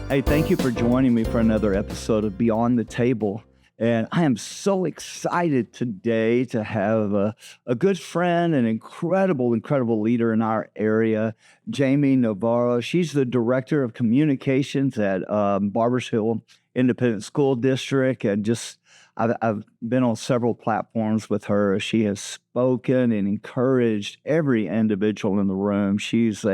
Hey, thank you for joining me for another episode of Beyond the Table. And I am so excited today to have a good friend, an incredible leader in our area, Jami Navarre. She's the Director of Communications at Barbers Independent School District. And I've been on several platforms with her. She has spoken and encouraged every individual in the room. She's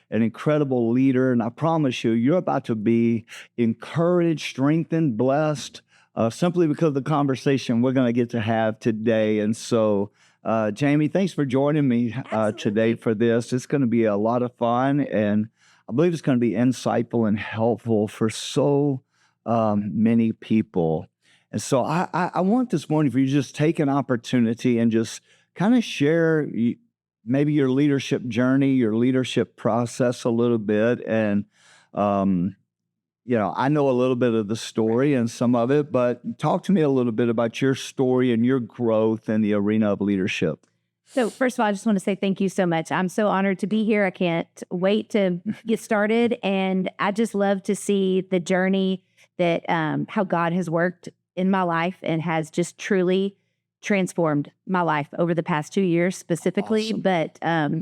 an incredible leader. And I promise you, you're about to be encouraged, strengthened, blessed, simply because of the conversation we're going to get to have today. And so, Jami, thanks for joining me today for this. It's going to be a lot of fun, and I believe it's going to be insightful and helpful for so many people. And so I want this morning for you to just take an opportunity and just kind of share maybe your leadership journey, your leadership process a little bit. And, I know a little bit of the story and some of it, but talk to me a little bit about your story and your growth in the arena of leadership. So first of all, I just want to say thank you so much. I'm so honored to be here. I can't wait to get started. And I just love to see the journey that how God has worked in my life and has just truly transformed my life over the past 2 years specifically, awesome. But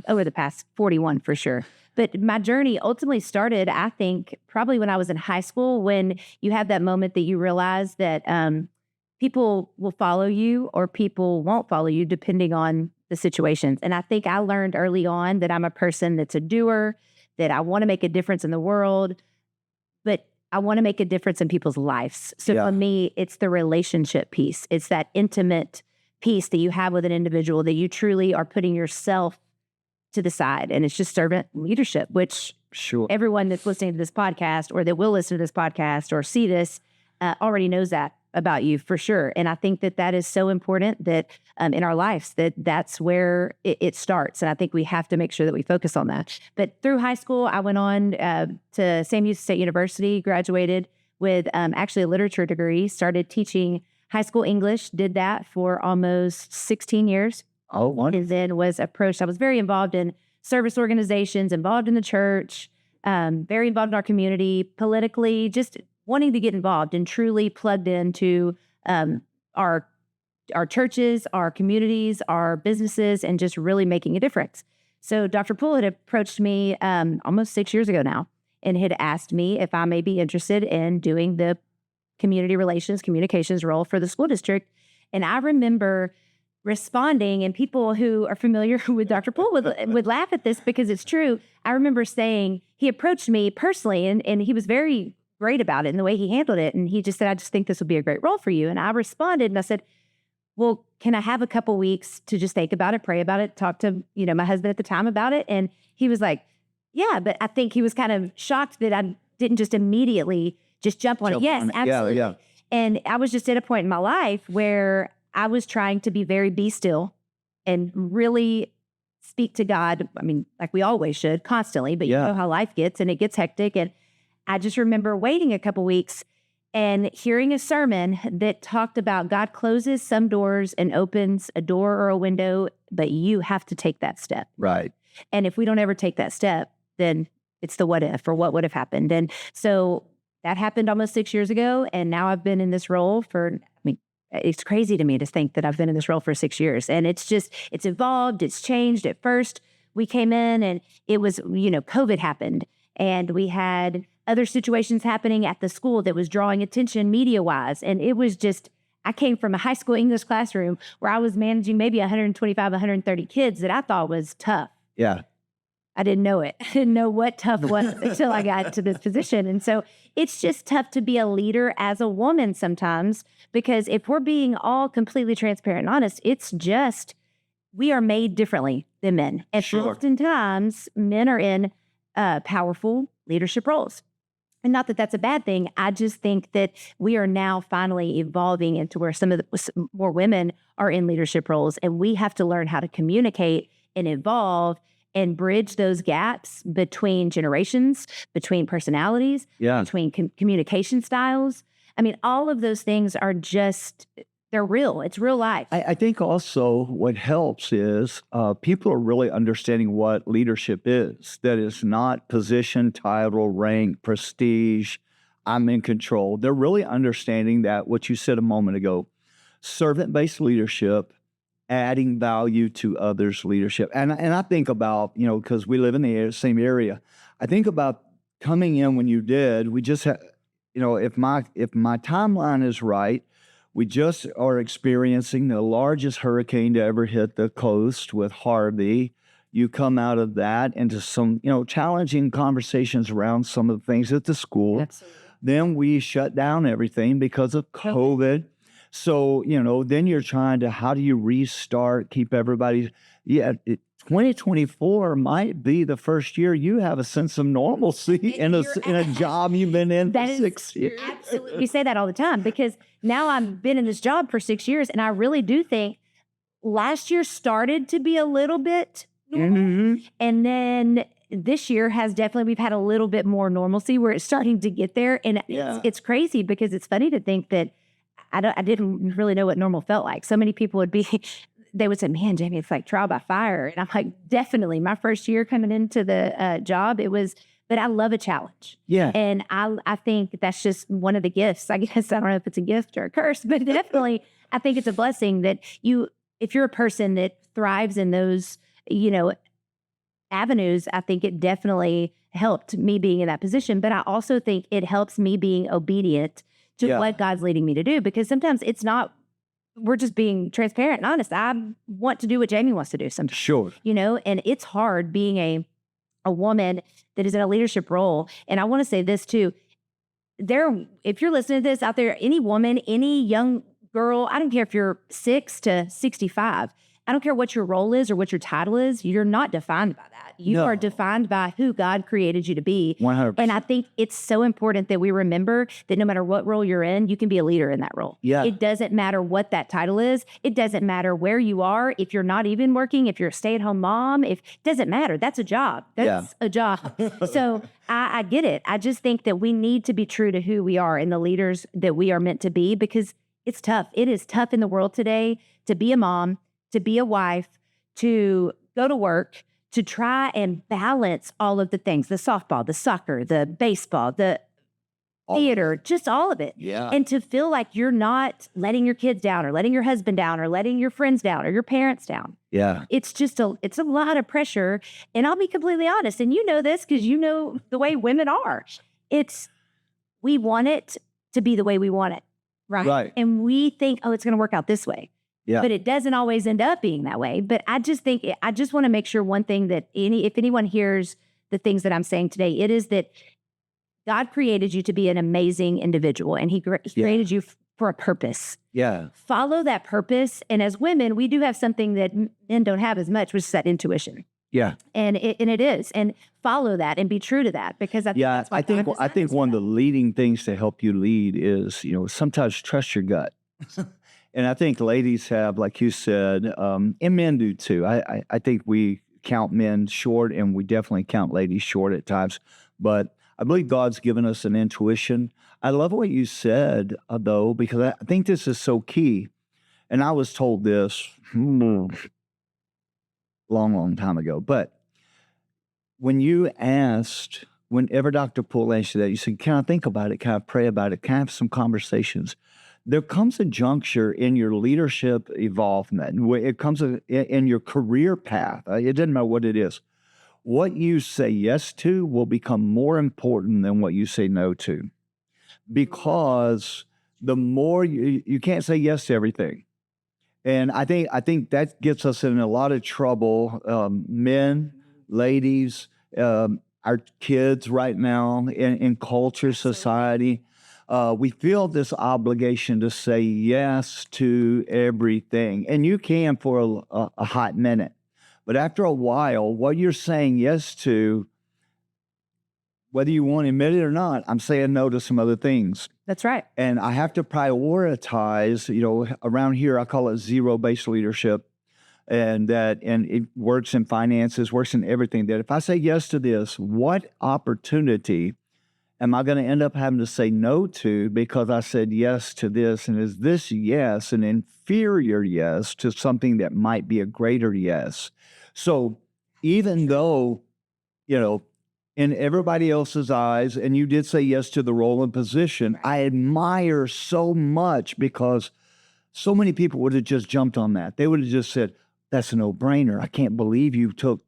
over the past 41 for sure. But my journey ultimately started, I think, probably when I was in high school, when you have that moment that you realize that people will follow you or people won't follow you depending on the situations. And I think I learned early on that I'm a person that's a doer, that I want to make a difference in the world, but I want to make a difference in people's lives. So for me, it's the relationship piece. It's that intimate piece that you have with an individual that you truly are putting yourself to the side. And it's just servant leadership, which everyone that's listening to this podcast or that will listen to this podcast or see this already knows that about you for sure. And I think that that is so important that in our lives, that's where it starts. And I think we have to make sure that we focus on that. But through high school, I went on to Sam Houston State University, graduated with actually a literature degree, started teaching high school English, did that for almost 16 years. Oh, wonderful. And then was approached. I was very involved in service organizations, involved in the church, very involved in our community, politically, just wanting to get involved and truly plugged into our churches, our communities, our businesses, and just really making a difference. So Dr. Poole had approached me almost 6 years ago now and had asked me if I may be interested in doing the community relations, communications role for the school district. And I remember responding, and people who are familiar with Dr. Poole would laugh at this because it's true. I remember saying, he approached me personally and he was very great about it and the way he handled it. And he just said, I just think this would be a great role for you. And I responded and I said, well, can I have a couple weeks to just think about it, pray about it, talk to, my husband at the time about it? And he was like, yeah, but I think he was kind of shocked that I didn't just immediately just jump on it. Yes, absolutely. Yeah. And I was just at a point in my life where I was trying to be very be still and really speak to God. I mean, like we always should, constantly, but you know how life gets and it gets hectic. And I just remember waiting a couple weeks and hearing a sermon that talked about God closes some doors and opens a door or a window, but you have to take that step. Right. And if we don't ever take that step, then it's the what if or what would have happened. And so that happened almost 6 years ago. And now I've been in this role for, it's crazy to me to think that I've been in this role for 6 years. And it's evolved, it's changed. At first, we came in and it was, COVID happened. And we had other situations happening at the school that was drawing attention media-wise. And it was just, I came from a high school English classroom where I was managing maybe 125, 130 kids that I thought was tough. Yeah. I didn't know it. I didn't know what tough was until I got to this position. And so it's just tough to be a leader as a woman sometimes, because if we're being all completely transparent and honest, it's just, we are made differently than men. And oftentimes men are in powerful leadership roles. And not that that's a bad thing. I just think that we are now finally evolving into where some of the more women are in leadership roles, and we have to learn how to communicate and evolve and bridge those gaps between generations, between personalities, between communication styles. I mean, all of those things are just, they're real. It's real life. I think also what helps is people are really understanding what leadership is. That is not position, title, rank, prestige. I'm in control. They're really understanding that what you said a moment ago, servant-based leadership, adding value to others' leadership. And I think about, because we live in the same area, I think about coming in when you did. We just had, if my timeline is right, we just are experiencing the largest hurricane to ever hit the coast with Harvey. You come out of that into some, challenging conversations around some of the things at the school. Absolutely. Then we shut down everything because of COVID. So, then you're trying to, how do you restart, keep everybody, 2024 might be the first year you have a sense of normalcy in a job you've been in for 6 years. Absolutely. You say that all the time because now I've been in this job for 6 years, and I really do think last year started to be a little bit normal. Mm-hmm. And then this year we've had a little bit more normalcy where it's starting to get there. And it's crazy because it's funny to think that I didn't really know what normal felt like. So many people they would say, man, Jami, it's like trial by fire. And I'm like, definitely. My first year coming into the job, but I love a challenge. Yeah. And I think that's just one of the gifts. I guess I don't know if it's a gift or a curse, but definitely I think it's a blessing that if you're a person that thrives in those, avenues, I think it definitely helped me being in that position. But I also think it helps me being obedient to what God's leading me to do, because sometimes we're just being transparent and honest. I want to do what Jami wants to do sometimes. Sure. And it's hard being a woman that is in a leadership role. And I want to say this too. If you're listening to this out there, any woman, any young girl, I don't care if you're 6 to 65, I don't care what your role is or what your title is. You're not defined by that. You are defined by who God created you to be. 100%. And I think it's so important that we remember that no matter what role you're in, you can be a leader in that role. Yeah. It doesn't matter what that title is. It doesn't matter where you are. If you're not even working, if you're a stay-at-home mom, it doesn't matter. That's a job. That's a job. So I get it. I just think that we need to be true to who we are and the leaders that we are meant to be, because it's tough. It is tough in the world today to be a mom, to be a wife, to go to work, to try and balance all of the things, the softball, the soccer, the baseball, the theater, just all of it. Yeah. And to feel like you're not letting your kids down or letting your husband down or letting your friends down or your parents down. Yeah. It's a lot of pressure. And I'll be completely honest. And you know this because you know the way women are. We want it to be the way we want it. Right. And we think, it's going to work out this way. Yeah. But it doesn't always end up being that way. But I just want to make sure one thing that if anyone hears the things that I'm saying today, it is that God created you to be an amazing individual, and He created you for a purpose. Yeah. Follow that purpose. And as women, we do have something that men don't have as much, which is that intuition. Yeah. And it is. And follow that and be true to that, because I think that's what I think one of the leading things to help you lead is, sometimes trust your gut. And I think ladies have, like you said, and men do too. I think we count men short, and we definitely count ladies short at times. But I believe God's given us an intuition. I love what you said, though, because I think this is so key. And I was told this long, long time ago. But when you asked, whenever Dr. Poole asked you that, you said, can I think about it? Can I pray about it? Can I have some conversations? There comes a juncture in your leadership involvement. It comes in your career path. It doesn't matter what it is. What you say yes to will become more important than what you say no to. Because the more you can't say yes to everything. And I think that gets us in a lot of trouble. Men, ladies, our kids right now in culture, society. We feel this obligation to say yes to everything. And you can for a hot minute. But after a while, what you're saying yes to, whether you want to admit it or not, I'm saying no to some other things. That's right. And I have to prioritize, around here, I call it zero-based leadership. And it works in finances, works in everything. That if I say yes to this, what opportunity am I going to end up having to say no to because I said yes to this? And is this yes an inferior yes to something that might be a greater yes? So even though, you know, in everybody else's eyes, and you did say yes to the role and position, I admire so much because so many people would have just jumped on that. They would have just said, that's a no-brainer. I can't believe you took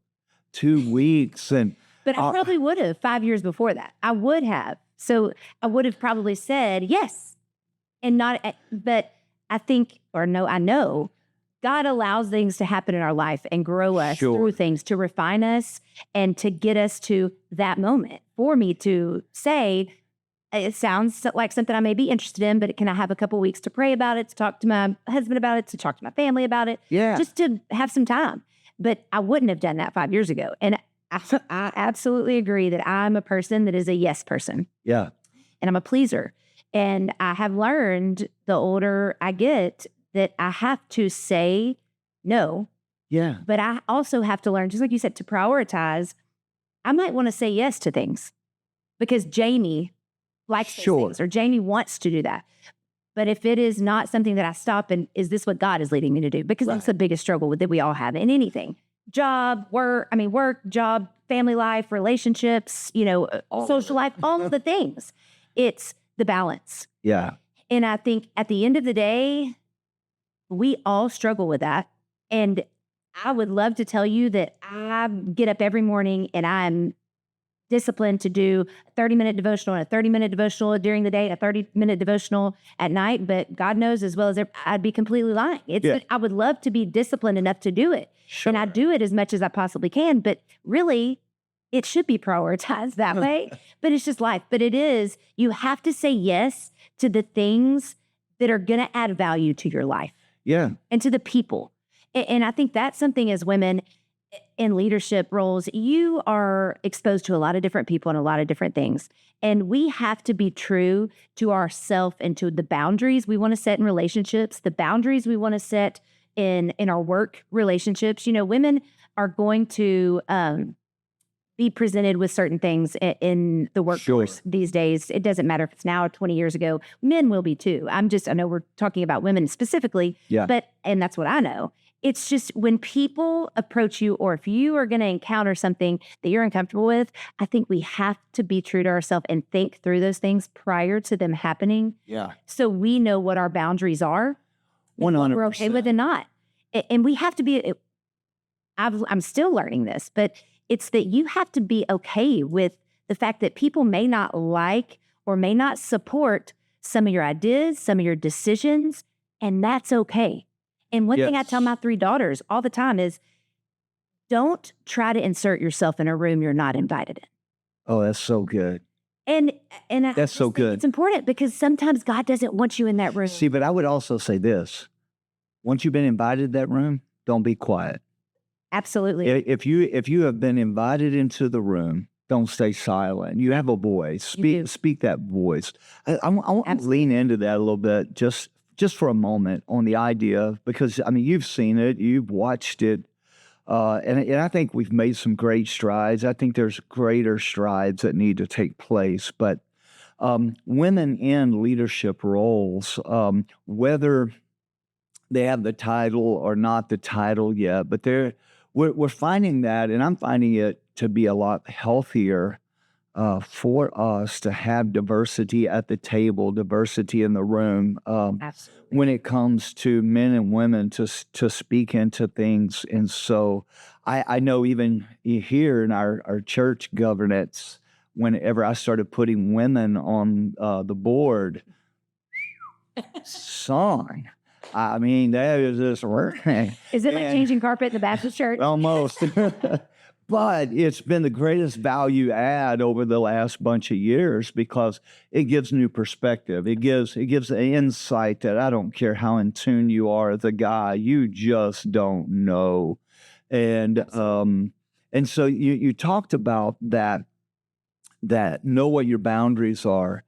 2 weeks. But I probably would have 5 years before that. I would have. So I would have probably said yes and not, but I think, or no, I know God allows things to happen in our life and grow us through things to refine us and to get us to that moment for me to say, it sounds like something I may be interested in, but can I have a couple weeks to pray about it, to talk to my husband about it, to talk to my family about it? Yeah. Just to have some time. But I wouldn't have done that 5 years ago. And I absolutely agree that I'm a person that is a yes person. Yeah. And I'm a pleaser. And I have learned the older I get that I have to say no. Yeah. But I also have to learn, just like you said, to prioritize. I might want to say yes to things because Jamie likes those things or Jamie wants to do that. But if it is not something that I stop and is this what God is leading me to do? Because that's the biggest struggle that we all have in anything. Job, work, job, family life, relationships, social life, all of the things. It's the balance. Yeah. And I think at the end of the day, we all struggle with that. And I would love to tell you that I get up every morning and I'm disciplined to do a 30-minute devotional and a 30-minute devotional during the day, a 30-minute devotional at night. But God knows as well as I'd be completely lying. I would love to be disciplined enough to do it. Sure. And I do it as much as I possibly can. But really, it should be prioritized that way. But it's just life. But it is, you have to say yes to the things that are going to add value to your life. Yeah. And to the people. And I think that's something as women in leadership roles, you are exposed to a lot of different people and a lot of different things. And we have to be true to ourselves and to the boundaries we want to set in relationships, the boundaries we want to set in our work relationships. Women are going to be presented with certain things in the workforce these days. It doesn't matter if it's now or 20 years ago. Men will be too. I know we're talking about women specifically, and that's what I know. It's just when people approach you or if you are going to encounter something that you're uncomfortable with, I think we have to be true to ourselves and think through those things prior to them happening. Yeah. So we know what our boundaries are. 100%. What we're okay with and not. And we have to be, I'm still learning this, but it's that you have to be okay with the fact that people may not like or may not support some of your ideas, some of your decisions, and that's okay. And one thing I tell my 3 daughters all the time is, don't try to insert yourself in a room you're not invited in. Oh, that's so good. And that's so good. It's important because sometimes God doesn't want you in that room. See, but I would also say this. Once you've been invited to that room, don't be quiet. Absolutely. If you have been invited into the room, don't stay silent. You have a voice. Speak that voice. I want to lean into that a little bit just for a moment on the idea, because you've seen it, you've watched it, and I think we've made some great strides. I think there's greater strides that need to take place. But women in leadership roles, whether they have the title or not the title yet, but we're finding that, and I'm finding it to be a lot healthier for us to have diversity at the table, diversity in the room, when it comes to men and women to speak into things. And so I know even here in our church governance, whenever I started putting women on the board, son, that is just working. Is it like changing carpet in the Baptist church? Almost. But it's been the greatest value add over the last bunch of years because it gives new perspective. It gives an insight that I don't care how in tune you are as a guy, you just don't know. And so you talked about that know what your boundaries are.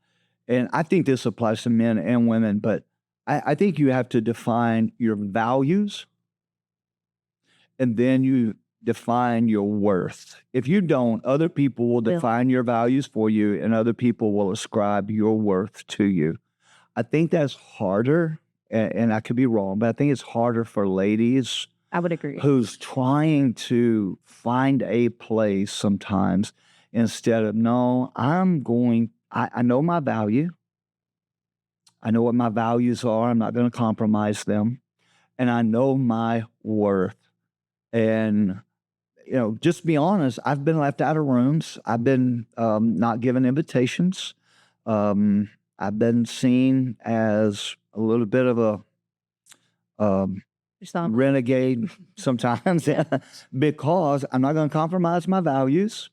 And I think this applies to men and women, but I think you have to define your values, and then you define your worth. If you don't, other people will define your values for you, and other people will ascribe your worth to you. I think that's harder, and I could be wrong, but I think it's harder for ladies I would agree. who's trying to find a place sometimes instead of, no, I know my value. I know what my values are. I'm not going to compromise them. And I know my worth. And, just be honest, I've been left out of rooms. I've been not given invitations. I've been seen as a little bit of a renegade sometimes because I'm not going to compromise my values,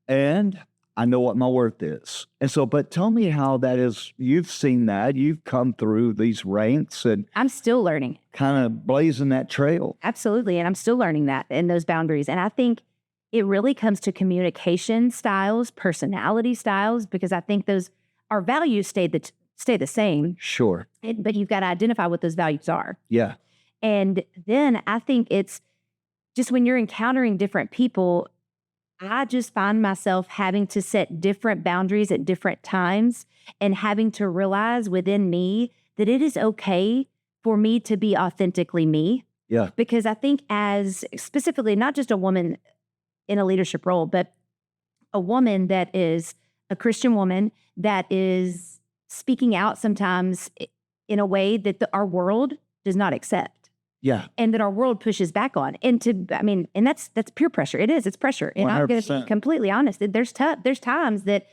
and I know what my worth is. And so, but tell me how that is. You've seen that. You've come through these ranks, and I'm still learning. Kind of blazing that trail. Absolutely. And I'm still learning that and those boundaries. And I think it really comes to communication styles, personality styles, because I think our values stay the same. Sure. But you've got to identify what those values are. Yeah. And then I think it's just when you're encountering different people, I just find myself having to set different boundaries at different times and having to realize within me that it is okay for me to be authentically me. Yeah. Because I think as specifically, not just a woman in a leadership role, but a woman that is a Christian woman that is speaking out sometimes in a way that our world does not accept. Yeah. And that our world pushes back on. And that's peer pressure. It is. It's pressure. And 100%. I'm going to be completely honest. There's times that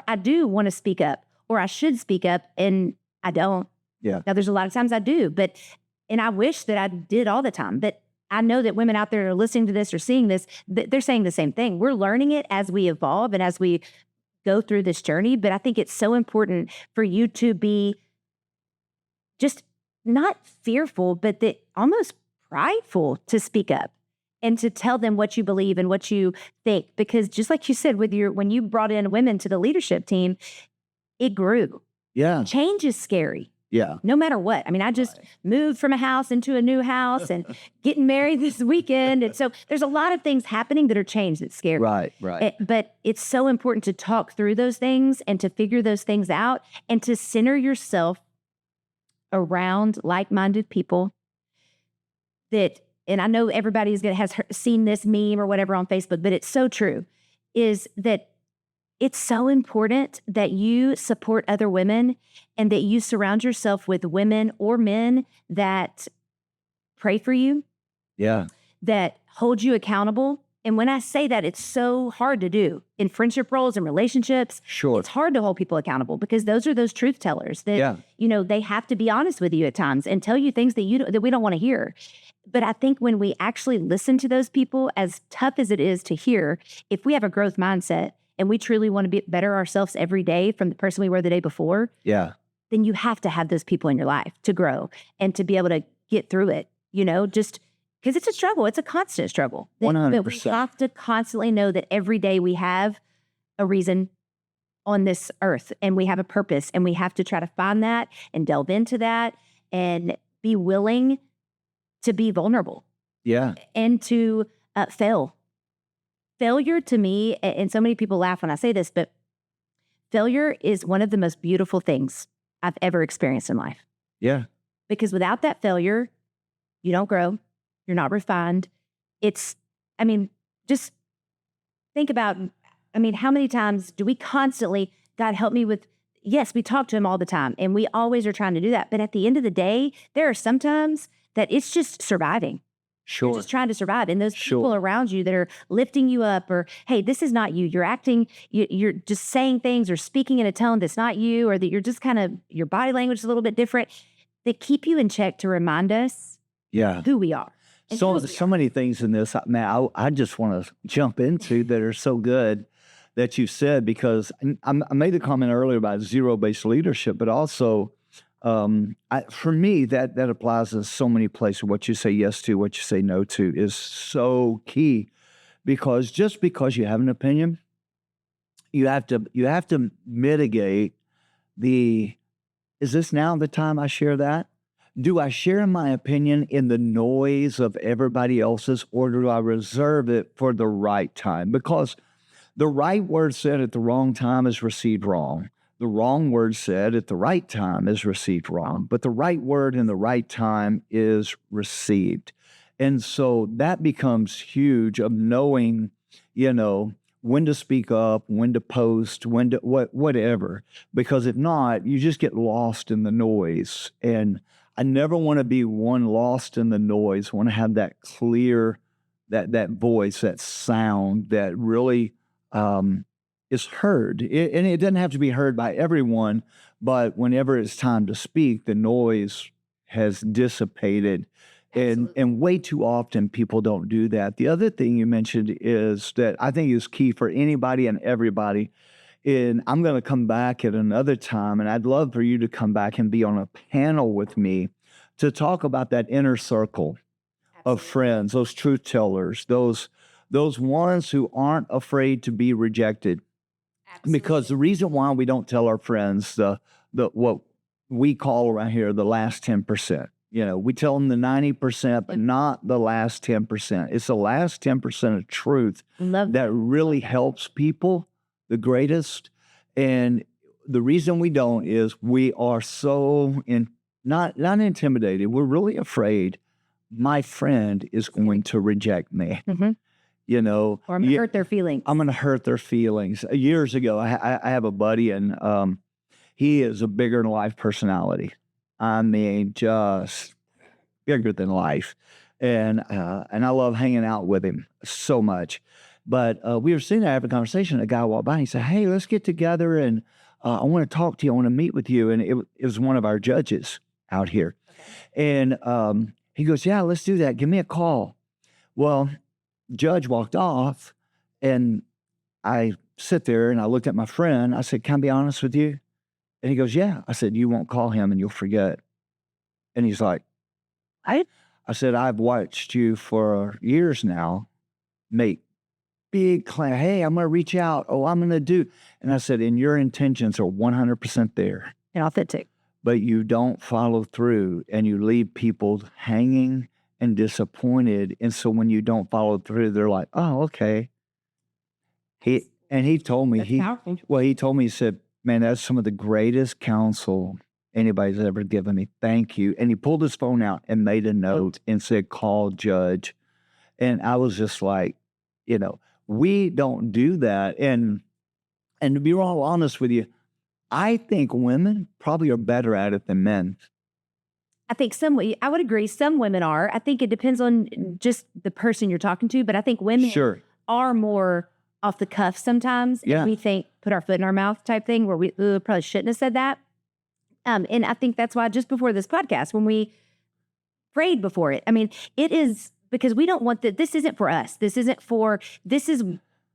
I do want to speak up, or I should speak up, and I don't. Yeah. Now, there's a lot of times I do, and I wish that I did all the time. But I know that women out there are listening to this or seeing this, they're saying the same thing. We're learning it as we evolve and as we go through this journey. But I think it's so important for you to be just not fearful, but almost prideful to speak up and to tell them what you believe and what you think. Because just like you said, when you brought in women to the leadership team, it grew. Yeah. Change is scary. Yeah. No matter what. I mean, I just moved from a house into a new house and getting married this weekend. And so there's a lot of things happening that are changed that's scary. Right. But it's so important to talk through those things and to figure those things out and to center yourself around like-minded people and I know everybody has seen this meme or whatever on Facebook, but it's so true, is that it's so important that you support other women and that you surround yourself with women or men that pray for you. Yeah. That hold you accountable. And when I say that, it's so hard to do in friendship roles and relationships. Sure. It's hard to hold people accountable because those are those truth tellers that, they have to be honest with you at times and tell you things that we don't want to hear. But I think when we actually listen to those people, as tough as it is to hear, if we have a growth mindset and we truly want to better ourselves every day from the person we were the day before, then you have to have those people in your life to grow and to be able to get through it, just because it's a struggle. It's a constant struggle. 100%. But we have to constantly know that every day we have a reason on this earth and we have a purpose, and we have to try to find that and delve into that and be willing to be vulnerable. Yeah. And to fail. Failure to me, and so many people laugh when I say this, but failure is one of the most beautiful things I've ever experienced in life. Yeah. Because without that failure, you don't grow. You're not refined. Just think about, how many times do we constantly, God help me with, yes, we talk to him all the time and we always are trying to do that. But at the end of the day, there are some times that it's just surviving. Sure. You're just trying to survive. And those people around you that are lifting you up, or, hey, this is not you. You're acting, you're just saying things or speaking in a tone that's not you, or that you're just your body language is a little bit different, that keep you in check to remind us who we are. So many things in this, man, I just want to jump into that are so good that you said, because I made the comment earlier about zero-based leadership, but also for me, that applies to so many places. What you say yes to, what you say no to is so key, because just because you have an opinion, you have to mitigate is this now the time I share that? do I share my opinion in the noise of everybody else's, or do I reserve it for the right time? Because the right word said at the wrong time is received wrong. The wrong word said at the right time is received wrong, but the right word in the right time is received. And so that becomes huge of knowing, you know, when to speak up, when to post, when to whatever. Because if not, you just get lost in the noise. And I never want to be one lost in the noise. I want to have that clear, that voice, that sound that really is heard. And it doesn't have to be heard by everyone, but whenever it's time to speak, the noise has dissipated. And way too often people don't do that. The other thing you mentioned is that I think is key for anybody and everybody. And I'm going to come back at another time, and I'd love for you to come back and be on a panel with me to talk about that inner circle of friends, those truth tellers, those ones who aren't afraid to be rejected. Because the reason why we don't tell our friends the what we call around here the last 10%. You know, we tell them the 90%, but not the last 10%. It's the last 10% of truth that really helps people the greatest. And the reason we don't is we are so not intimidated. We're really afraid my friend is going to reject me. You know, or I'm going to hurt their feelings. I'm going to hurt their feelings. Years ago, I have a buddy, and he is a bigger than life personality. I mean, just bigger than life, and I love hanging out with him so much. But we were sitting there having a conversation. A guy walked by and he said, "Hey, let's get together, and I want to talk to you. I want to meet with you." And it was one of our judges out here, and he goes, "Yeah, let's do that. Give me a call." Well, judge walked off, and I sit there and I looked at my friend. I said, "Can I be honest with you?" And he goes, "Yeah." I said, "You won't call him and you'll forget." And he's like, I said, "I've watched you for years now make big claim. Hey, I'm going to reach out. Oh, I'm going to do." And I said, "And your intentions are 100% there. And authentic. But you don't follow through, and you leave people hanging and disappointed. And so when you don't follow through, they're like, oh, okay." He told me, he told me, he said, "Man, that's some of the greatest counsel anybody's ever given me. Thank you." And he pulled his phone out and made a note and said, "Call Judge." And I was just like, you know, we don't do that. And to be all honest with you, I think women probably are better at it than men. I think I would agree. Some women are. I think it depends on just the person you're talking to, but I think women are more off the cuff sometimes. Yeah. We think, put our foot in our mouth type thing, where we probably shouldn't have said that. And I think that's why just before this podcast, when we prayed before it, I mean, it is because we don't want that. This isn't for us. This is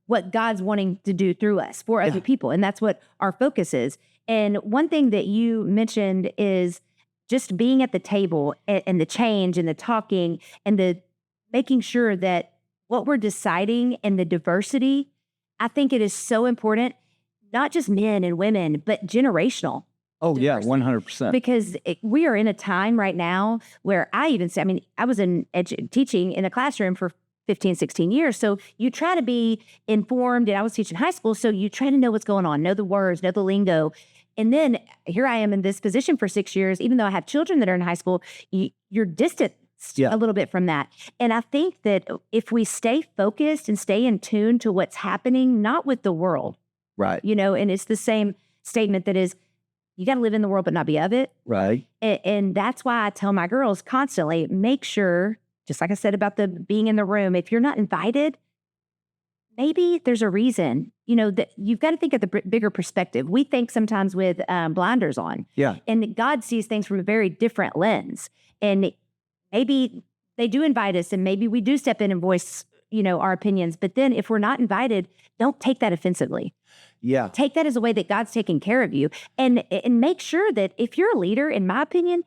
what God's wanting to do through us for other people. And that's what our focus is. And one thing that you mentioned is just being at the table and the change and the talking and the making sure that what we're deciding and the diversity, I think it is so important, not just men and women, but generational. Oh, diversity. Yeah, 100%. Because we are in a time right now where I was in teaching in a classroom for 15, 16 years. So you try to be informed, and I was teaching high school. So you try to know what's going on, know the words, know the lingo. And then here I am in this position for 6 years, even though I have children that are in high school, you're distanced a little bit from that. And I think that if we stay focused and stay in tune to what's happening, not with the world. Right. You know, and it's the same statement that is, you got to live in the world, but not be of it. Right. And that's why I tell my girls constantly, make sure, just like I said about the being in the room, if you're not invited, maybe there's a reason. You know, that you've got to think of the bigger perspective. We think sometimes with blinders on. Yeah. And God sees things from a very different lens. And maybe they do invite us, and maybe we do step in and voice, you know, our opinions. But then if we're not invited, don't take that offensively. Yeah. Take that as a way that God's taking care of you. And make sure that if you're a leader, in my opinion,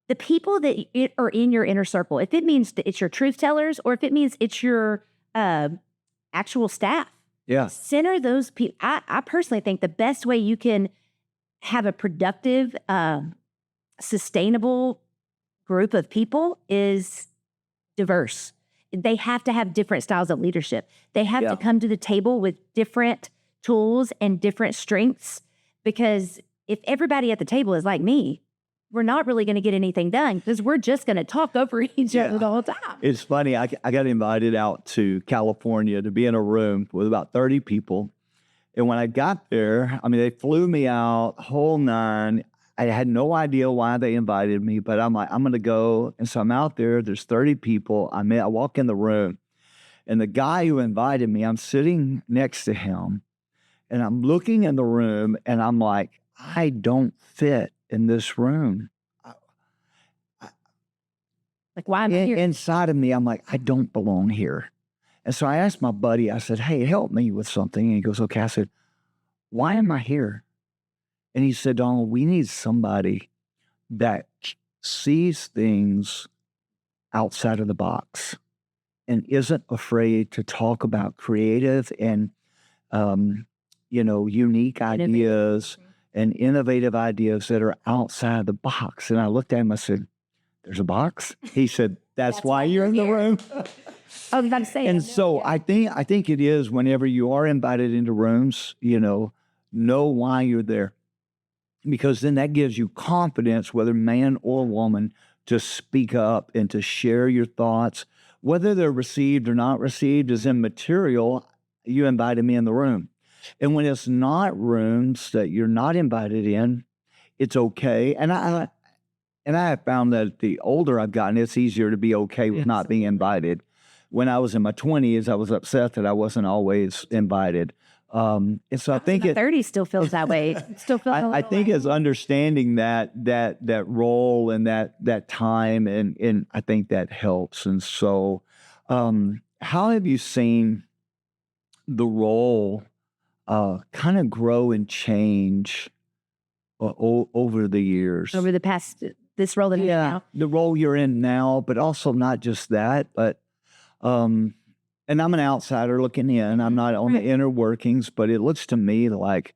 the people that are in your inner circle, if it means that it's your truth tellers or if it means it's your actual staff, center those people. I personally think the best way you can have a productive, sustainable group of people is diverse. They have to have different styles of leadership. They have to come to the table with different tools and different strengths, because if everybody at the table is like me, we're not really going to get anything done, because we're just going to talk over each other the whole time. It's funny. I got invited out to California to be in a room with about 30 people. And when I got there, I mean, they flew me out, whole nine. I had no idea why they invited me, but I'm like, I'm going to go. And so I'm out there. There's 30 people. I walk in the room, and the guy who invited me, I'm sitting next to him, and I'm looking in the room, and I'm like, I don't fit in this room. Like, why am I here? Inside of me, I'm like, I don't belong here. And so I asked my buddy, I said, hey, help me with something. And he goes, okay. I said, why am I here? And he said, Donald, we need somebody that sees things outside of the box and isn't afraid to talk about creative and, unique ideas and innovative ideas that are outside the box. And I looked at him, I said, there's a box? He said, that's why you're in the room. I was about to say. And so I think it is, whenever you are invited into rooms, know why you're there. Because then that gives you confidence, whether man or woman, to speak up and to share your thoughts. Whether they're received or not received is immaterial. You invited me in the room. And when it's not rooms that you're not invited in, it's okay. And I have found that the older I've gotten, it's easier to be okay with not being invited. When I was in my 20s, I was upset that I wasn't always invited. And so I think 30 still feels that way. Still feels. I think it's understanding that role and that time, and I think that helps. And so, how have you seen the role kind of grow and change over the years? Over the past, this role that you're in now? The role you're in now, but also not just that, but and I'm an outsider looking in. I'm not on the inner workings, but it looks to me like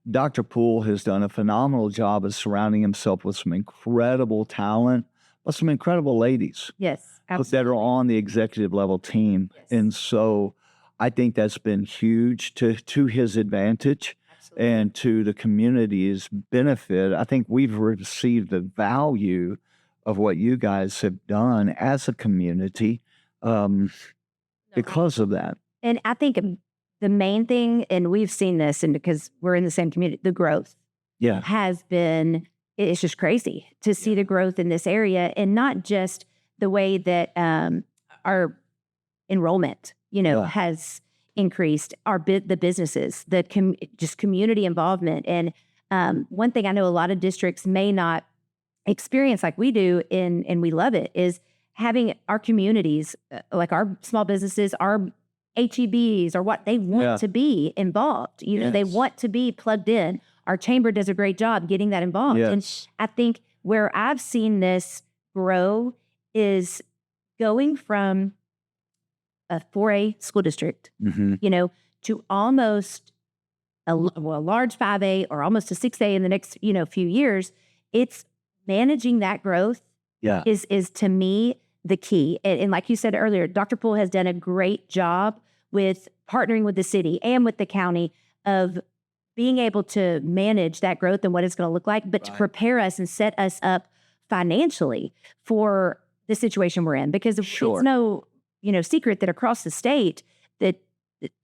Dr. Poole has done a phenomenal job of surrounding himself with some incredible talent, but some incredible ladies. Yes, absolutely. That are on the executive level team. Yes. And so I think that's been huge to his advantage. Absolutely. And to the community's benefit. I think we've received the value of what you guys have done as a community. Because of that. And I think the main thing, and we've seen this, and because we're in the same community, the growth has been, it's just crazy to see the growth in this area, and not just the way that our enrollment, has increased, the businesses, just community involvement. And one thing I know a lot of districts may not experience like we do, and we love it, is having our communities, like our small businesses, our HEBs, or what they want to be involved. They want to be plugged in. Our chamber does a great job getting that involved. Yes. And I think where I've seen this grow is going from a 4A school district, to almost a large 5A or almost a 6A in the next, few years. It's managing that growth is to me the key. And like you said earlier, Dr. Poole has done a great job with partnering with the city and with the county of being able to manage that growth and what it's going to look like, but to prepare us and set us up financially for the situation we're in. Because it's no, secret that across the state that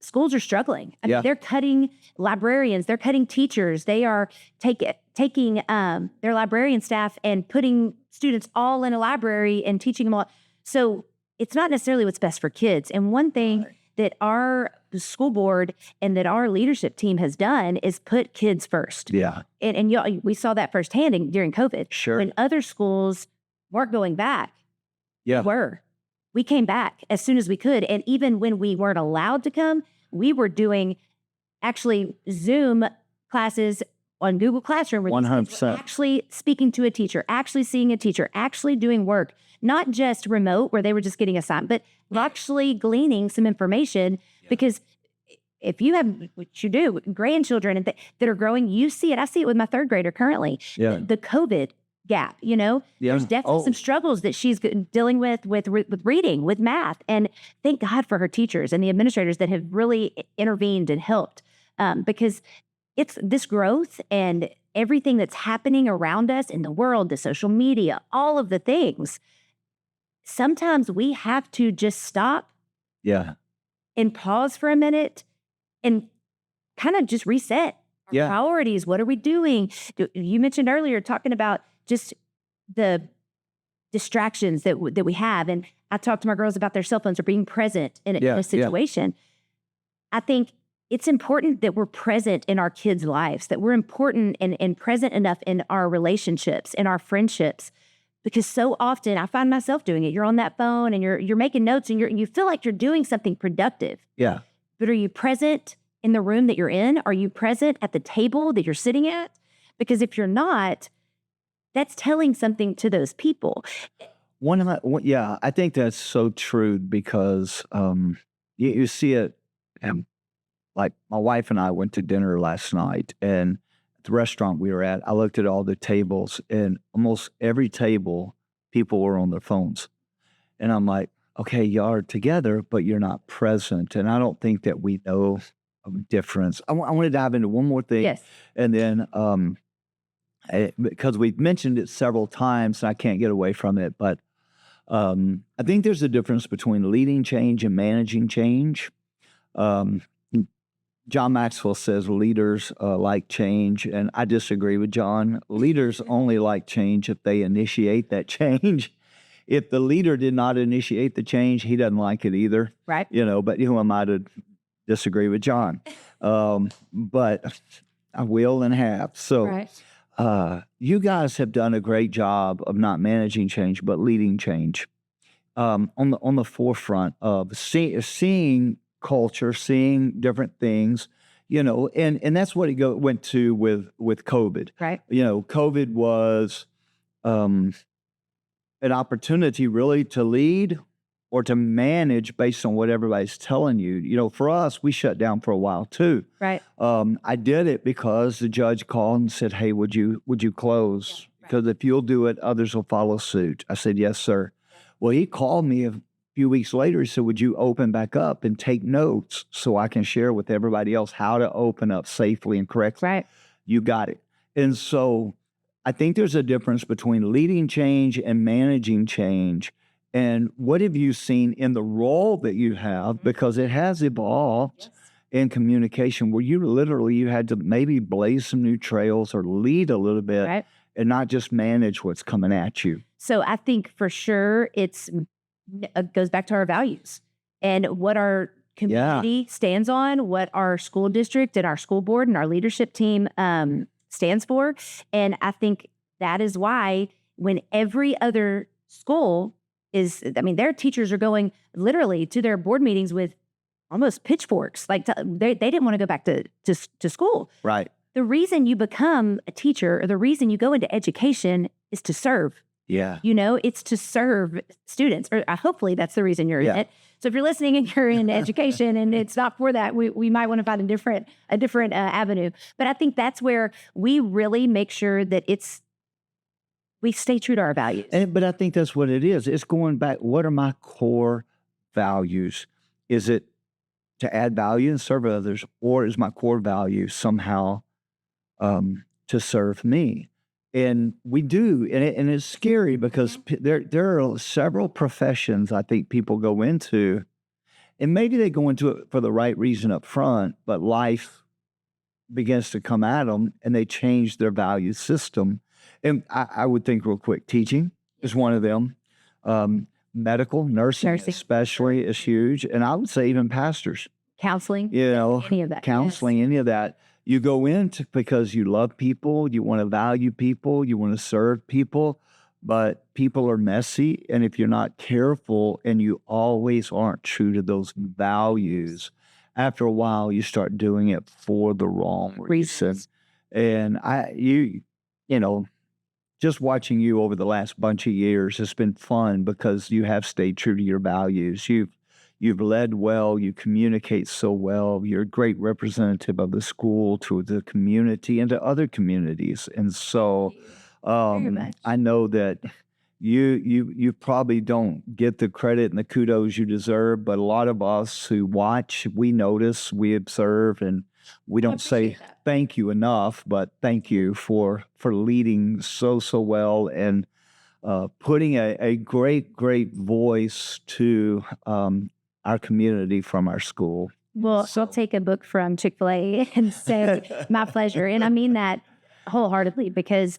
schools are struggling. I mean, they're cutting librarians, they're cutting teachers. They are taking their librarian staff and putting students all in a library and teaching them all. So it's not necessarily what's best for kids. And one thing that our school board and that our leadership team has done is put kids first. Yeah. And we saw that firsthand during COVID. Sure. When other schools weren't going back, we came back as soon as we could. And even when we weren't allowed to come, we were doing actually Zoom classes on Google Classroom. 100%. Actually speaking to a teacher, actually seeing a teacher, actually doing work, not just remote where they were just getting assigned, but actually gleaning some information. Because if you have, what you do, grandchildren that are growing, you see it. I see it with my third grader currently. Yeah. The COVID gap, Yeah. There's definitely some struggles that she's dealing with reading, with math. And thank God for her teachers and the administrators that have really intervened and helped, because it's this growth and everything that's happening around us in the world, the social media, all of the things. Sometimes we have to just stop Yeah. and pause for a minute and kind of just reset our Yeah. priorities. What are we doing? You mentioned earlier talking about just the distractions that we have. And I talked to my girls about their cell phones or being present in Yeah. a situation. I think it's important that we're present in our kids' lives, that we're important and present enough in our relationships, in our friendships, because so often I find myself doing it. You're on that phone and you're making notes and you feel like you're doing something productive. Yeah. But are you present in the room that you're in? Are you present at the table that you're sitting at? Because if you're not, that's telling something to those people. I think that's so true because you see it. Like my wife and I went to dinner last night, and at the restaurant we were at, I looked at all the tables, and almost every table, people were on their phones. And I'm like, okay, y'all are together, but you're not present. And I don't think that we know a difference. I want to dive into one more thing. Yes. And then, because we've mentioned it several times, and I can't get away from it, but I think there's a difference between leading change and managing change. John Maxwell says leaders like change, and I disagree with John. Leaders only like change if they initiate that change. If the leader did not initiate the change, he doesn't like it either. Right. But who am I to disagree with John? But I will and have. So Right. you guys have done a great job of not managing change, but leading change on the forefront of seeing culture, seeing different things, and that's what it went to with COVID. Right. COVID was an opportunity really to lead or to manage based on what everybody's telling you. For us, we shut down for a while too. Right. I did it because the judge called and said, "Hey, would you close? Yeah, right. Because if you'll do it, others will follow suit." I said, "Yes, sir." Well, he called me a few weeks later. He said, "Would you open back up and take notes so I can share with everybody else how to open up safely and correctly?" Right. You got it. And so I think there's a difference between leading change and managing change. And what have you seen in the role that you have? Because it has evolved in communication where you had to maybe blaze some new trails or lead a little bit. Right. And not just manage what's coming at you. So I think for sure it goes back to our values and what our community stands on, what our school district and our school board and our leadership team stands for. And I think that is why when every other school their teachers are going literally to their board meetings with almost pitchforks. Like they didn't want to go back to school. Right. The reason you become a teacher or the reason you go into education is to serve. Yeah. It's to serve students, or hopefully that's the reason you're in it. So if you're listening and you're in education and it's not for that, we might want to find a different avenue. But I think that's where we really make sure that we stay true to our values. But I think that's what it is. It's going back. What are my core values? Is it to add value and serve others, or is my core value somehow to serve me? And we do, and it's scary because there are several professions I think people go into, and maybe they go into it for the right reason up front, but life begins to come at them, and they change their value system. And I would think real quick, teaching is one of them. Medical, nursing especially is huge, and I would say even pastors. Counseling, any of that. Counseling, any of that. You go into because you love people, you want to value people, you want to serve people, but people are messy. And if you're not careful and you always aren't true to those values, after a while you start doing it for the wrong reason. And just watching you over the last bunch of years has been fun because you have stayed true to your values. You've led well. You communicate so well. You're a great representative of the school to the community and to other communities. And so Very much. I know that you probably don't get the credit and the kudos you deserve, but a lot of us who watch, we notice, we observe, and we don't say appreciate that. thank you enough, but thank you for leading so well and putting a great voice to our community from our school. Well, I'll take a book from Chick-fil-A and say, my pleasure. And I mean that wholeheartedly because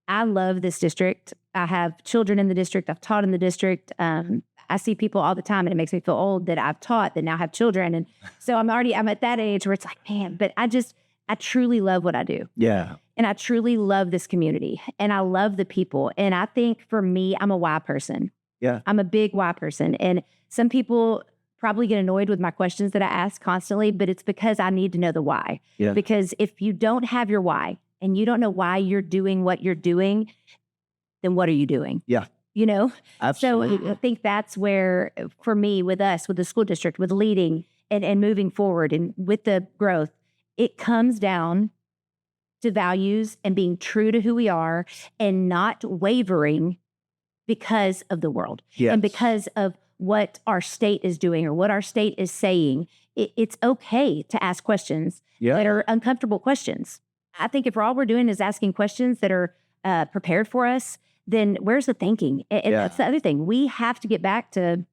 I love this district. I have children in the district. I've taught in the district. I see people all the time and it makes me feel old that I've taught that now have children. And so I'm at that age where it's like, man, but I truly love what I do. Yeah. And I truly love this community and I love the people. And I think for me, I'm a why person. Yeah. I'm a big why person. And some people probably get annoyed with my questions that I ask constantly, but it's because I need to know the why. Yeah. Because if you don't have your why and you don't know why you're doing what you're doing, then what are you doing? Yeah. You know? Absolutely. So I think that's where, for me, with us, with the school district, with leading and moving forward and with the growth, it comes down to values and being true to who we are and not wavering because of the world Yes. and because of what our state is doing or what our state is saying. It's okay to ask questions Yeah. that are uncomfortable questions. I think if all we're doing is asking questions that are prepared for us, then where's the thinking? And Yeah. that's the other thing. We have to get back to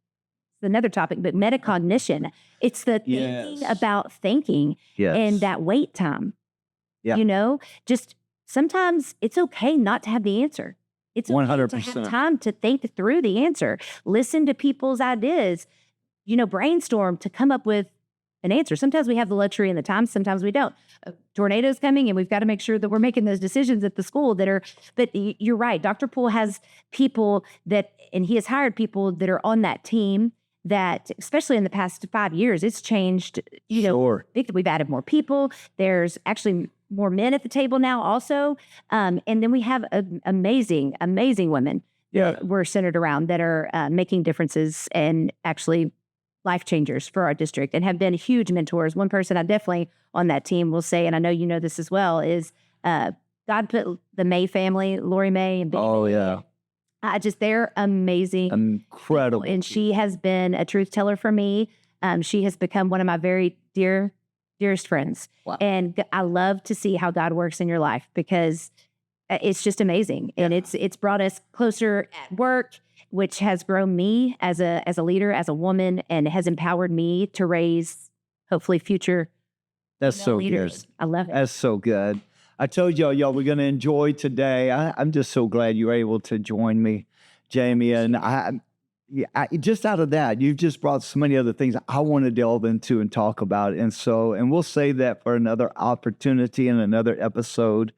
another topic, but metacognition. It's the thinking Yes. about thinking Yes. and that wait time. Yeah. You know, just sometimes it's okay not to have the answer. It's okay to 100%. have time to think through the answer, listen to people's ideas, brainstorm to come up with an answer. Sometimes we have the luxury and the time, sometimes we don't. A tornado's coming and we've got to make sure that we're making those decisions at the school but you're right. Dr. Poole has people and he has hired people that are on that team that, especially in the past 5 years, it's changed, Sure. we've added more people. There's actually more men at the table now also. And then we have amazing women Yeah. that we're centered around that are making differences and actually life changers for our district and have been huge mentors. One person I definitely on that team will say, and I know you know this as well, is God put the May family, Lori May and Benny Oh, May. yeah. They're amazing. Incredible. And she has been a truth teller for me. She has become one of my very dearest friends. Wow. And I love to see how God works in your life because it's just amazing. And it's brought us closer at work, which has grown me as a leader, as a woman, and has empowered me to raise hopefully future That's so leaders. good. I love it. That's so good. I told y'all we're going to enjoy today. I'm just so glad you were able to join me, Jami. And I just out of that, you've just brought so many other things I want to delve into and talk about. And we'll save that for another opportunity and another episode.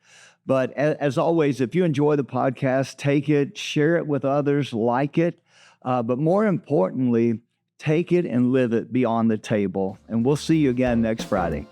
But as always, if you enjoy the podcast, take it, share it with others, like it. But more importantly, take it and live it beyond the table. And we'll see you again next Friday.